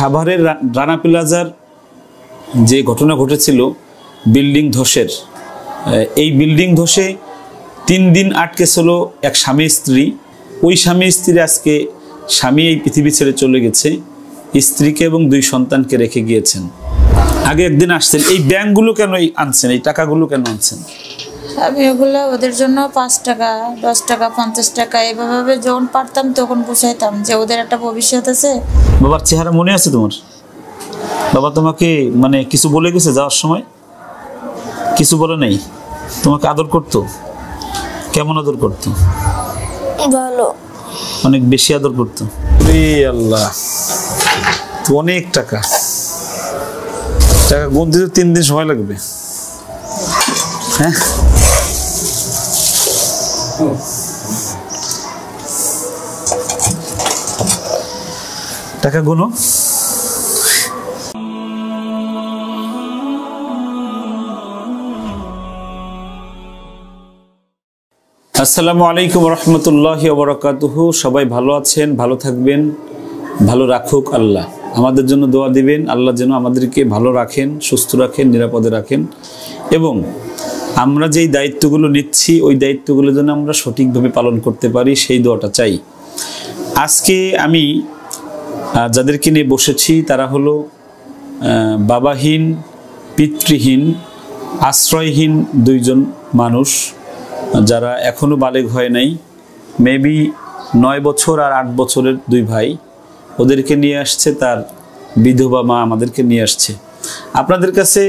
সাভারের রানা প্লাজার যে ঘটনা ঘটেছিল বিল্ডিং ধসের, এই বিল্ডিং ধসে 3 দিন আটকে ছিল এক স্বামী স্ত্রী। ওই স্বামী স্ত্রী আজকে স্বামী এই পৃথিবী ছেড়ে চলে গেছে, স্ত্রীকে এবং 2 সন্তানকে রেখে গিয়েছেন। আগে একদিন আসছেন, এই ব্যাংকগুলো কেন আনছেন, এই টাকাগুলো কেন আনছেন? আমি ওগুলো ওদের জন্য 5 টাকা 10 টাকা 50 টাকা এভাবে যখন পারতাম তখন পৌঁছাইতাম, যে ওদের একটা ভবিষ্যৎ আছে। বাবার চেহারা মনে আছে তোমার? বাবা তোমাকে মানে কিছু বলে গেছে যাওয়ার সময়? কিছু বলে নাই? তোমাকে আদর করতো? কেমন আদর করতো? ভালো, অনেক বেশি আদর করতো। আল্লাহ, তো অনেক টাকা টাকা গুনতে তো 3 দিন সময় লাগবে। হ্যাঁ, টাকা গুনো। আসসালামু আলাইকুম রহমতুল্লাহি ওয়া বারাকাতুহু। সবাই ভালো আছেন, ভালো থাকবেন, ভালো রাখুক আল্লাহ। আমাদের জন্য দোয়া দিবেন, আল্লাহ যেন আমাদেরকে ভালো রাখেন, সুস্থ রাখেন, নিরাপদে রাখেন, এবং আমরা যেই দায়িত্বগুলো নিচ্ছি ওই দায়িত্বগুলো যেন আমরা সঠিকভাবে পালন করতে পারি, সেই দোয়াটা চাই। আজকে আমি যাদেরকে নিয়ে বসেছি তারা হলো বাবাহীন, পিতৃহীন, আশ্রয়হীন 2 জন মানুষ, যারা এখনও বালেগ হয় নাই। মেবি 9 বছর আর 8 বছরের 2 ভাই। ওদেরকে নিয়ে আসছে তার বিধবা মা, আমাদেরকে নিয়ে আসছে। আপনাদের কাছে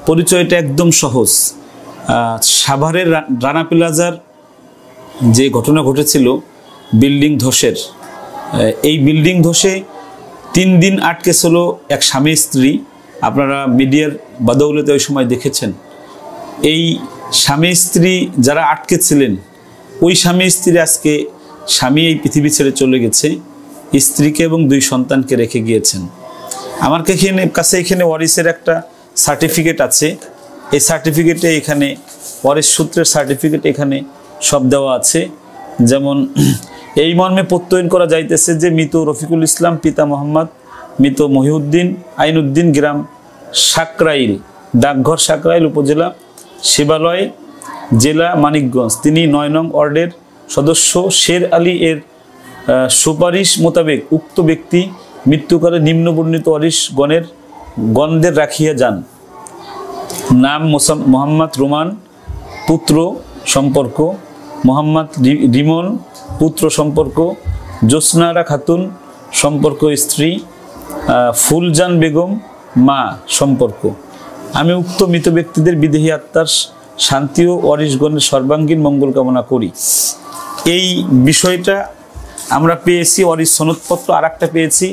পরিচয়টা একদম সহজ। সাভারের রানা প্লাজার যে ঘটনা ঘটেছিল বিল্ডিং ধসের, এই বিল্ডিং ধসে 3 দিন আটকে ছিল এক স্বামী স্ত্রী। আপনারা মিডিয়ার বাদৌলতে ওই সময় দেখেছেন। এই স্বামী স্ত্রী যারা আটকে ছিলেন, ওই স্বামী স্ত্রী আজকে স্বামী এই পৃথিবী ছেড়ে চলে গেছে, স্ত্রীকে এবং 2 সন্তানকে রেখে গিয়েছেন। আমার কাছে এখানে ওয়ারিসের একটা সার্টিফিকেট আছে। এই সার্টিফিকেটে এখানে ওয়ারিস সূত্রের সার্টিফিকেট এখানে সব দেওয়া আছে। যেমন এই মর্মে প্রত্যয়ন করা যাইতেছে যে মৃত রফিকুল ইসলাম, পিতা মোহাম্মদ, মৃত মহিউদ্দিন আইনউদ্দিন, গ্রাম সাকরাইল, ডাকঘর সাকরাইল, উপজেলা শিবালয়, জেলা মানিকগঞ্জ। তিনি 9 নং ওয়ার্ডের সদস্য। শের আলী এর সুপারিশ মোতাবেক উক্ত ব্যক্তি মৃত্যুকালে নিম্নবর্ণিত ওয়ারিশ গণদের রাখিয়া যান। নাম মোহাম্মদ রোমান, পুত্র সম্পর্ক মোহাম্মদ রিমন, পুত্র সম্পর্ক জ্যোৎস্নারা খাতুন, সম্পর্ক স্ত্রী ফুলজান বেগম, মা, সম্পর্ক। আমি উক্ত মৃত ব্যক্তিদের বিদেহী আত্মার শান্তি ও ওয়ারিশগণের সর্বাঙ্গীন মঙ্গল কামনা করি। এই বিষয়টা আমরা পেয়েছি ওয়ারিশ সনদপত্র, আর একটা পেয়েছি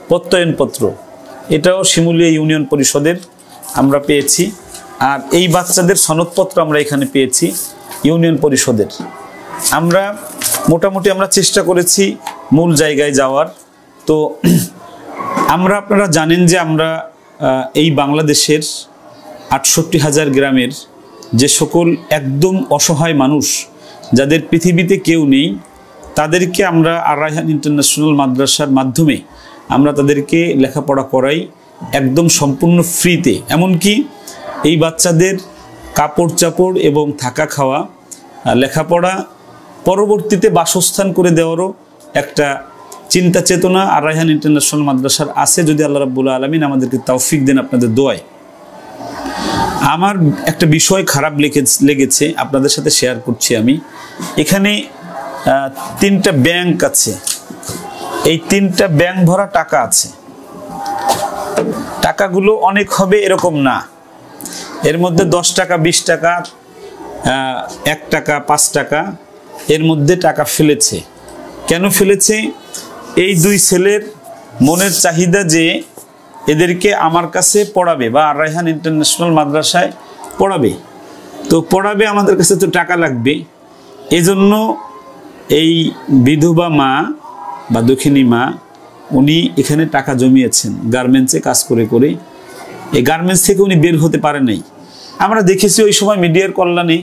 প্রত্যয়নপত্র। এটাও শিমুলিয়া ইউনিয়ন পরিষদের আমরা পেয়েছি। আর এই বাচ্চাদের সনদপত্র আমরা এখানে পেয়েছি ইউনিয়ন পরিষদের। আমরা মোটামুটি চেষ্টা করেছি মূল জায়গায় যাওয়ার। তো আপনারা জানেন যে আমরা এই বাংলাদেশের 68,000 গ্রামের যে সকল একদম অসহায় মানুষ, যাদের পৃথিবীতে কেউ নেই, তাদেরকে আমরা আর রায়হান ইন্টারন্যাশনাল মাদ্রাসার মাধ্যমে আমরা তাদেরকে লেখাপড়া করাই একদম সম্পূর্ণ ফ্রিতে। এমনকি এই বাচ্চাদের কাপড় চাপড় এবং থাকা খাওয়া, লেখাপড়া, পরবর্তীতে বাসস্থান করে দেওয়ারও একটা চিন্তা চেতনা আর রায়হান ইন্টারন্যাশনাল মাদ্রাসার আছে, যদি আল্লাহ রাব্বুল আলামিন আমাদেরকে তৌফিক দেন আপনাদের দোয়ায়। আমার একটা বিষয় খারাপ লেগেছে, আপনাদের সাথে শেয়ার করছি আমি। এখানে 3টা ব্যাংক আছে, এই 3টা ব্যাংক ভরা টাকা আছে। টাকাগুলো অনেক হবে এরকম না, এর মধ্যে 10 টাকা 20 টাকা 1 টাকা 5 টাকা এর মধ্যে টাকা ফেলেছে। কেন ফেলেছে? এই 2 ছেলের মনের চাহিদা যে এদেরকে আমার কাছে পড়াবে বা আর রায়হান ইন্টারন্যাশনাল মাদ্রাসায় পড়াবে। তো পড়াবে, আমাদের কাছে তো টাকা লাগবে। এজন্য এই বিধবা মা বা দক্ষিণী মা, উনি এখানে টাকা জমিয়েছেন গার্মেন্টসে কাজ করে করে। এই গার্মেন্টস থেকে উনি বের হতে পারে নাই। আমরা দেখেছি ওই সময় মিডিয়ার কল্যাণে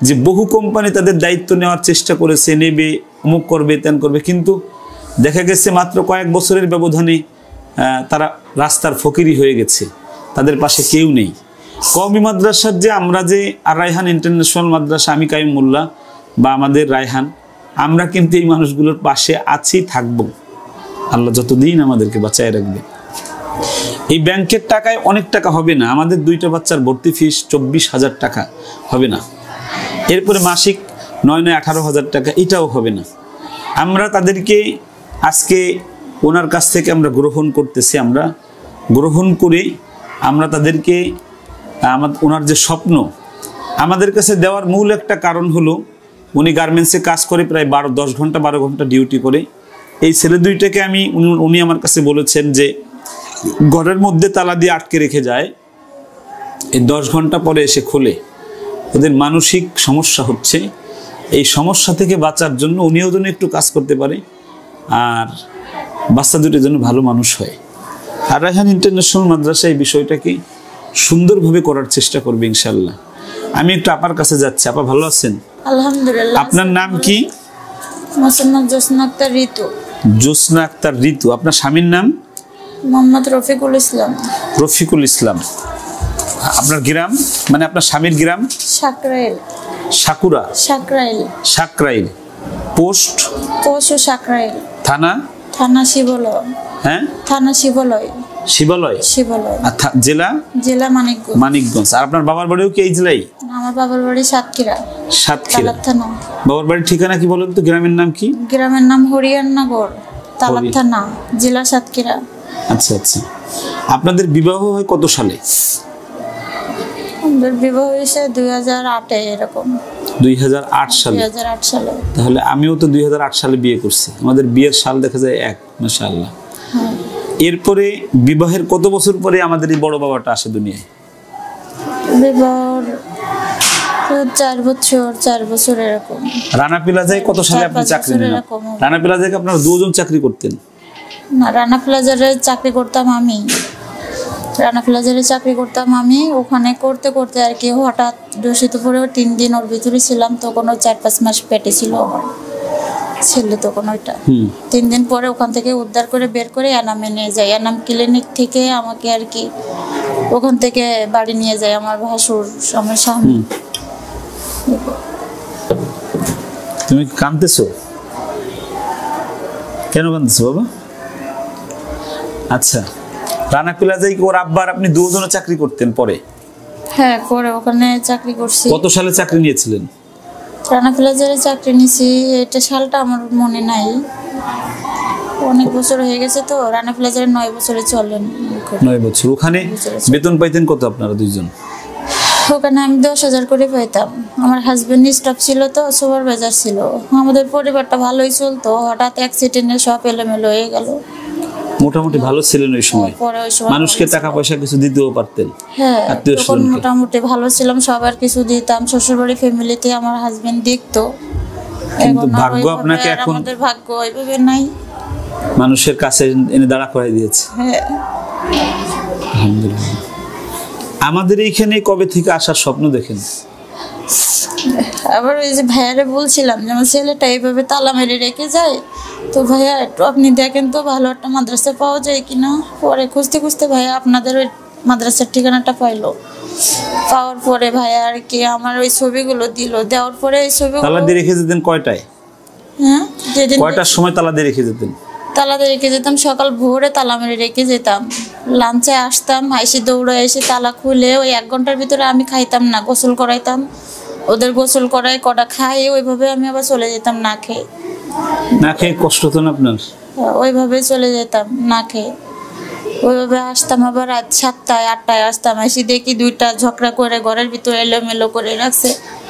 যে বহু কোম্পানি তাদের দায়িত্ব নেওয়ার চেষ্টা করেছে, নেবে, অমুক করবে, তেন করবে, কিন্তু দেখা গেছে মাত্র কয়েক বছরের ব্যবধানে তারা রাস্তার ফকিরি হয়ে গেছে, তাদের পাশে কেউ নেই। কওমি মাদ্রাসার যে আমরা যে আর রায়হান ইন্টারন্যাশনাল মাদ্রাসা, আমি কাইম মোল্লা বা আমাদের রায়হান, আমরা কিন্তু এই মানুষগুলোর পাশে আছি, থাকবো, আল্লাহ যতদিন আমাদেরকে বাঁচায় রাখবে। এই ব্যাংকের টাকায় অনেক টাকা হবে না, আমাদের 2টা বাচ্চার ভর্তি ফিস 24,000 টাকা হবে না, এরপরে মাসিক 9-18,000 টাকা, এটাও হবে না। আমরা তাদেরকে আজকে ওনার কাছ থেকে আমরা গ্রহণ করতেছি, আমরা গ্রহণ করে আমরা তাদেরকে ওনার যে স্বপ্ন আমাদের কাছে দেওয়ার মূল একটা কারণ হলো, উনি গার্মেন্টসে কাজ করে প্রায় 10 ঘন্টা 12 ঘন্টা ডিউটি করে। এই ছেলে দুইটাকে উনি আমার কাছে বলেছেন যে ঘরের মধ্যে তালা দিয়ে আটকে রেখে যায়, এই 10 ঘন্টা পরে এসে খোলে। ওদের মানসিক সমস্যা হচ্ছে, এই সমস্যা থেকে বাঁচার জন্য উনিও যেন একটু কাজ করতে পারে আর বাচ্চা দুটোর জন্য ভালো মানুষ হয়। আর রায়হান ইন্টারন্যাশনাল মাদ্রাসা এই বিষয়টাকে সুন্দরভাবে করার চেষ্টা করবে ইনশাল্লাহ। আমি একটু আপার কাছে যাচ্ছি। আপা ভালো আছেন? আলহামদুলিল্লাহ। আপনার নাম কি? মোসাম্মদ জোসনা আক্তার ঋতু। জোসনা আক্তার ঋতু। আপনার স্বামীর নাম? মোহাম্মদ রফিকুল ইসলাম। রফিকুল ইসলাম। আপনার গ্রাম, মানে আপনার স্বামীর গ্রাম? সাকরাইল। সাকুরা? সাকরাইল। সাকরাইল। পোস্ট? পোস্ট ও সাকরাইল। থানা? থানা শিবালয়। হ্যাঁ, থানা শিবালয়। শিবালয়? শিবালয়। জেলা? জেলা মানিকগঞ্জ। মানিকগঞ্জ। আর আপনার বাবার বাড়িও কি এই জেলায়? আমার বাবার বাড়ি সাতক্ষীরা। সাতক্ষীরা থানা। বাবার বাড়ির ঠিকানা কি বলেন তো? গ্রামের নাম কি? গ্রামের নাম হরিয়ারনগর, তালাব থানা, জেলা সাতক্ষীরা। আচ্ছা আচ্ছা। আপনাদের বিবাহ হয় কত সালে? আমাদের বিবাহ হয়েছে 2008-এ, এরকম। 2008 সালে? 2008 সালে। তাহলে আমিও তো 2008 সালে বিয়ে করছি। আমাদের বিয়ের সাল দেখা যায় এক, মাশাআল্লাহ। এরপরে বিবাহের কত বছর পরে আমাদের এই বড় বাবাটা আসে দুনিয়ায়? বিবাহের 4 বছর এরকম। রানা প্লাজায় কত সালে আপনি চাকরি নিলেন? রানা প্লাজায় আপনারা দুজন চাকরি করতেন? না, রানা প্লাজারে চাকরি করতাম আমি। রানা প্লাজারে চাকরি করতাম আমি। ওখানে করতে করতে আর কি হঠাৎ দূষিত পরে 3 দিন ওর ভিতরে ছিলাম, তখন 4-5 মাস পেটে ছিল আমার ছেলে, তখন ওইটা 3 দিন পরে ওখান থেকে উদ্ধার করে বের করে এনামে নিয়ে যায়। এনাম ক্লিনিক থেকে আমাকে আর কি ওখান থেকে বাড়ি নিয়ে যায় আমার ভাসুর, আমার স্বামী। তুমি কাঁদতেছো কেন? কাঁদতেছো বাবা? আচ্ছা, রানা প্লাজায় ওর আব্বার আপনি দুজনে চাকরি করতেন পরে? হ্যাঁ, পরে ওখানে চাকরি করছি। কত সালে চাকরি নিয়েছিলেন? রানা প্লাজারে চাকরি নিয়েছি, এটা সালটা আমার মনে নাই, অনেক বছর হয়ে গেছে তো। রানা প্লাজারে 9 বছরে চলেন। 9 বছর। ওখানে বেতন পাইতেন কত আপনারা দুইজন? ওখানে আমি 10,000 করে পাইতাম। আমার হাজবেন্ড স্টাফ ছিল তো, সুপারভাইজার ছিল। আমাদের পরিবারটা ভালোই চলতো, হঠাৎ অ্যাক্সিডেন্টে সব এলোমেলো হয়ে গেল। মোটামুটি ভালো ছিলেন ওই সময়? মানুষকে টাকা পয়সা কিছু দিতেও পারতেন? হ্যাঁ, তখন মোটামুটি ভালো ছিলাম, সবার কিছু দিতাম। শ্বশুরবাড়ি ফ্যামিলিতে আমার হাজবেন্ড দেখতো। কিন্তু ভাগ্য আপনাকে এখন, আমাদের ভাগ্য ওইভাবে নাই, মানুষের কাছে এনে দাঁড়া করাই দিয়েছে। হ্যাঁ, আলহামদুলিল্লাহ। আমাদের এইখানে কবে থেকে আসার স্বপ্ন দেখেন? আবার ওই যে ভাইয়ারে বলছিলাম যে আমার ছেলেটা এইভাবে তালা মেরে রেখে যায়, তো ভাইয়া একটু আপনি দেখেন তো ভালো একটা মাদ্রাসা পাওয়া যায় কিনা। পরে খুঁজতে খুঁজতে ভাইয়া আপনাদের ওই মাদ্রাসার ঠিকানাটা পাইলো। পাওয়ার পরে ভাইয়া আর কি আমার ওই ছবিগুলো দিল। দেওয়ার পরে এই ছবিগুলো তালা দিয়ে রেখে যেতেন কয়টায়? হ্যাঁ, যেদিন কয়টার সময় তালা দিয়ে রেখে যেতেন? তালা দিয়ে রেখে যেতাম সকাল ভোরে, তালা মেরে রেখে যেতাম। লাঞ্চে আসতাম, আইসি দৌড়ে এসে তালা খুলে ওই 1 ঘন্টার ভিতরে আমি খাইতাম না, গোসল করাইতাম। ওদের গোসল করাই কটা খাই, ওইভাবে আমি আবার চলে যেতাম না খেয়ে। না খেয়ে কষ্ট হতো না আপনার? ওইভাবে চলে যেতাম না খেয়ে। ওইভাবে আসতাম, আবার রাত 7টায় 8টায় আসতাম। এসে দেখি 2টা ঝগড়া করে ঘরের ভিতরে এলোমেলো করে রাখছে,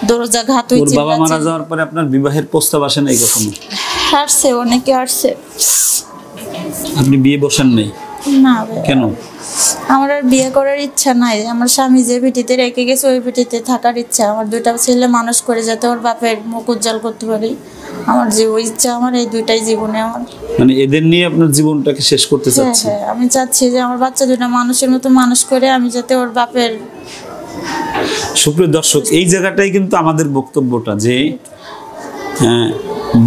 দরজা ঘাত হয়েছে। ওর বাবা মারা যাওয়ার পরে আপনার বিবাহের প্রস্তাব আসে নাই কখনো? আসছে, অনেকে আসছে। আপনি বিয়ে বসেন নাই? না। কেন? আমার আর বিয়ে করার ইচ্ছা নাই। আমার স্বামী যে ভিটিতে রেখে গেছে ওই ভিটিতে থাকার ইচ্ছা। আমার 2টা ছেলে মানুষ করে যাতে ওর বাপের মুখ উজ্জ্বল করতে পারি, আমার যে ওই ইচ্ছা, আমার এই 2টাই জীবনে। আমার মানে এদের নিয়ে আপনার জীবনটাকে শেষ করতে চাচ্ছেন? হ্যাঁ, আমি চাচ্ছি যে আমার বাচ্চা 2টা মানুষের মতো মানুষ করে আমি যাতে ওর বাপের। সুপ্রিয় দর্শক, এই জায়গাটাই কিন্তু আমাদের বক্তব্যটা যে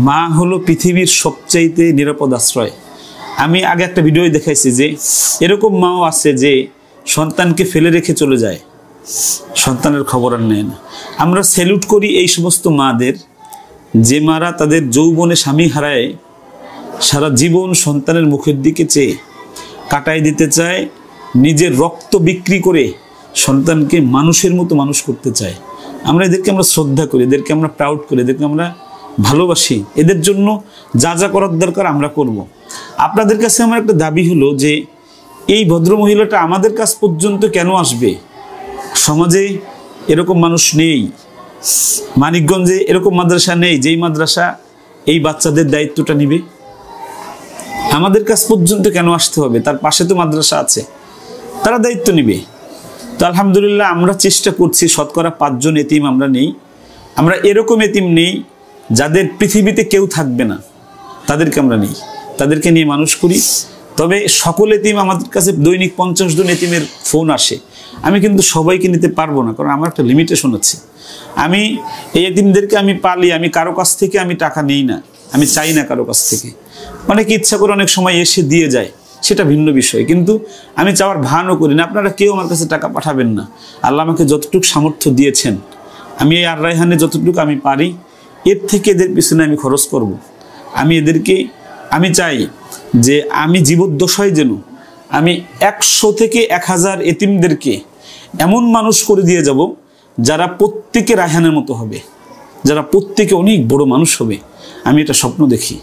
মা হলো পৃথিবীর সবচাইতে নিরাপদ আশ্রয়। আমি আগে একটা ভিডিও দেখাইছি যে এরকম মাও আছে যে সন্তানকে ফেলে রেখে চলে যায়, সন্তানের খবর আর নেয় না। আমরা স্যালুট করি এই সমস্ত মাদের, যে মারা তাদের যৌবনে স্বামী হারায় সারা জীবন সন্তানের মুখের দিকে চেয়ে কাটাই দিতে চায়, নিজের রক্ত বিক্রি করে সন্তানকে মানুষের মতো মানুষ করতে চায়। আমরা এদেরকে আমরা শ্রদ্ধা করি, এদেরকে আমরা প্রাউড করি, এদেরকে আমরা ভালোবাসি। এদের জন্য যা যা করার দরকার আমরা করব। আপনাদের কাছে আমার একটা দাবি হলো যে এই ভদ্রমহিলাটা আমাদের কাছ পর্যন্ত কেন আসবে? সমাজে এরকম মানুষ নেই, মানিকগঞ্জে এরকম মাদ্রাসা নেই যেই মাদ্রাসা এই বাচ্চাদের দায়িত্বটা নিবে। আমাদের কাছ পর্যন্ত কেন আসতে হবে? তার পাশে তো মাদ্রাসা আছে, তারা দায়িত্ব নিবে। তো আলহামদুলিল্লাহ আমরা চেষ্টা করছি, শতকরা 5 জন এতিম আমরা নেই। আমরা এরকম এতিম নেই যাদের পৃথিবীতে কেউ থাকবে না, তাদেরকে আমরা নেই, তাদেরকে নিয়ে মানুষ করি। তবে সকল এতিম আমাদের কাছে দৈনিক 50 জন এতিমের ফোন আসে। আমি কিন্তু সবাইকে নিতে পারবো না, কারণ আমার একটা লিমিটেশন আছে। আমি এই এতিমদেরকে আমি পালি, আমি কারো কাছ থেকে আমি টাকা নেই না, আমি চাই না কারো কাছ থেকে। অনেকে ইচ্ছা করে অনেক সময় এসে দিয়ে যায়, সেটা ভিন্ন বিষয়, কিন্তু আমি চাওয়ার ভানও করি না। আপনারা কেউ আমার কাছে টাকা পাঠাবেন না। আল্লাহ আমাকে যতটুকু সামর্থ্য দিয়েছেন, আমি এই আর রায়হানে যতটুকু আমি পারি এর থেকে এদের পিছনে আমি খরচ করব। আমি চাই যে আমি জীবদ্দশায় যেন আমি 100 থেকে 1000 এতিমদেরকে এমন মানুষ করে দিয়ে যাব যারা প্রত্যেকে রায়হানের মতো হবে, যারা প্রত্যেকে অনেক বড় মানুষ হবে। আমি এটা স্বপ্ন দেখি,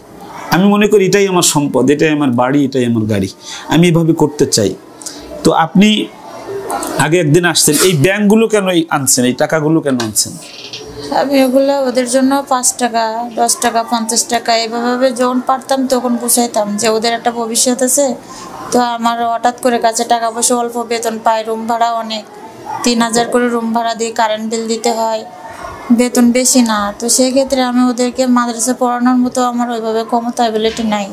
আমি মনে করি এটাই আমার সম্পদ, এটাই আমার বাড়ি, এটাই আমার গাড়ি। আমি এভাবে করতে চাই। তো আপনি আগে একদিন আসছেন, এই ব্যাংকগুলো কেন আনছেন, এই টাকাগুলো কেন আনছেন? আমি ওগুলো ওদের জন্য 5 টাকা 10 টাকা 50 টাকা এভাবে যখন পারতাম তখন বুঝাইতাম যে ওদের একটা ভবিষ্যৎ আছে। তো আমার হঠাৎ করে কাছে টাকা পয়সা অল্প, বেতন পাই, রুম ভাড়া অনেক, 3000 করে রুম ভাড়া দিই, কারেন্ট বিল দিতে হয়, বেতন বেশি না। তো সেই ক্ষেত্রে আমি ওদেরকে মাদ্রাসা পড়ানোর মতো আমার ওইভাবে ক্ষমতা অ্যাবিলিটি নাই।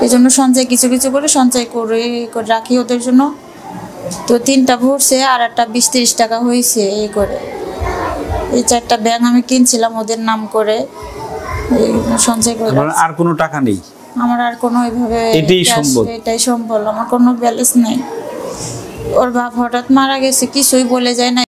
এই জন্য সঞ্চয় কিছু কিছু করে সঞ্চয় করে রাখি ওদের জন্য। তো 3টা ভরছে আর একটা 20-30 টাকা হয়েছে। এই করে এই 4টা ব্যাংক আমি কিনছিলাম ওদের নাম করে, সঞ্চয় করে। আর কোনো টাকা নেই? আমার আর কোনো ওইভাবে এটাই সম্বল, আমার কোনো ব্যালেন্স নেই। ওর বাপ হঠাৎ মারা গেছে, কিছুই বলে যায় না।